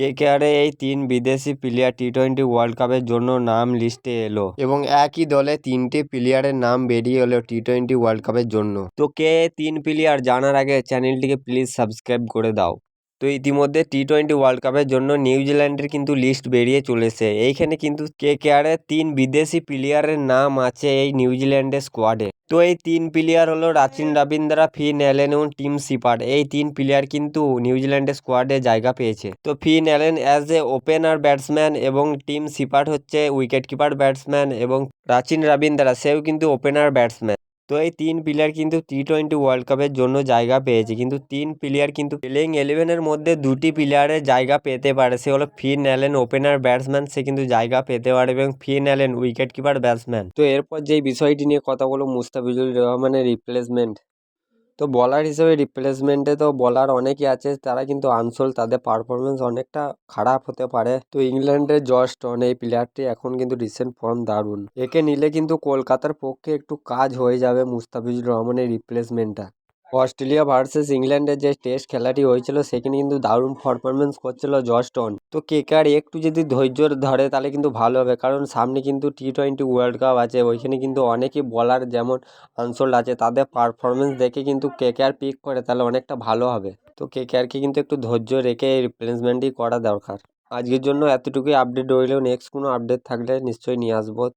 কেকেআরে এই ৩ বিদেশি player টি-20 world কাপের জন্য নাম লিস্টে এলো এবং একই দলে 3টে প্লেয়ারের নাম বেরিয়ে এলো টি-20 ওয়ার্ল্ড কাপের জন্য। তো কে 3 প্লেয়ার জানার আগে চ্যানেলটিকে প্লিজ সাবস্ক্রাইব করে দাও। তো ইতিমধ্যে টি-20 ওয়ার্ল্ড কাপের জন্য নিউজিল্যান্ডের কিন্তু লিস্ট বেরিয়ে চলেছে। এইখানে কিন্তু কেকেআরের 3 বিদেশি প্লেয়ারের নাম আছে এই নিউজিল্যান্ডের স্কোয়াডে। তো এই 3 প্লেয়ার হলো রাচিন রবীন্দ্রা, ফিন অ্যালেন এবং টিম শিপার্ড। এই 3 প্লেয়ার কিন্তু নিউজিল্যান্ডের স্কোয়াডে জায়গা পেয়েছে। তো Finn Allen as a opener batsman এবং টিম শিপার্ড হচ্ছে উইকেট কিপার ব্যাটসম্যান এবং রাচিন রবীন্দ্রা সেও কিন্তু ওপেনার ব্যাটসম্যান। তো এই 3 প্লেয়ার কিন্তু টি-20 ওয়ার্ল্ড কাপের জন্য জায়গা পেয়েছে, কিন্তু 3 প্লেয়ার কিন্তু প্লেইং 11-এর মধ্যে 2টি প্লেয়ারের জায়গা পেতে পারে। সে হলো ফিন অ্যালেন ওপেনার ব্যাটসম্যান, সে কিন্তু জায়গা পেতে পারে, এবং Finn Allen wicket keeper batsman. তো এরপর যেই বিষয়টি নিয়ে কথা বলবো মুস্তাফিজুর রহমানের রিপ্লেসমেন্ট। তো বলার হিসেবে রিপ্লেসমেন্টে তো বলার অনেকই আছে, তারা কিন্তু আনসোল, তাদের পারফরমেন্স অনেকটা খারাপ হতে পারে। তো ইংল্যান্ডের জস্টন এই প্লেয়ারটি এখন কিন্তু রিসেন্ট ফর্ম দারুণ, একে নিলে কিন্তু কলকাতার পক্ষে একটু কাজ হয়ে যাবে মুস্তাফিজুর রহমানের রিপ্লেসমেন্টটা। অস্ট্রেলিয়া ভার্সেস ইংল্যান্ডের যে টেস্ট খেলাটি হয়েছিল সেখানে কিন্তু দারুণ পারফরমেন্স করছিল জস্টন। তো কেকেআর একটু যদি ধৈর্য ধরে তাহলে কিন্তু ভালো হবে, কারণ সামনে কিন্তু টি-20 ওয়ার্ল্ড কাপ আছে, ওইখানে কিন্তু অনেকই বলার যেমন আনসোল্ড আছে, তাদের পারফরমেন্স দেখে কিন্তু কেকেআর পিক করে তাহলে অনেকটা ভালো হবে। তো কেকেআরকে কিন্তু একটু ধৈর্য রেখে এই রিপ্লেসমেন্টই করা দরকার। আজকের জন্য এতটুকুই আপডেট রইলেও নেক্সট কোনো আপডেট থাকলে নিশ্চয়ই নিয়ে আসবো।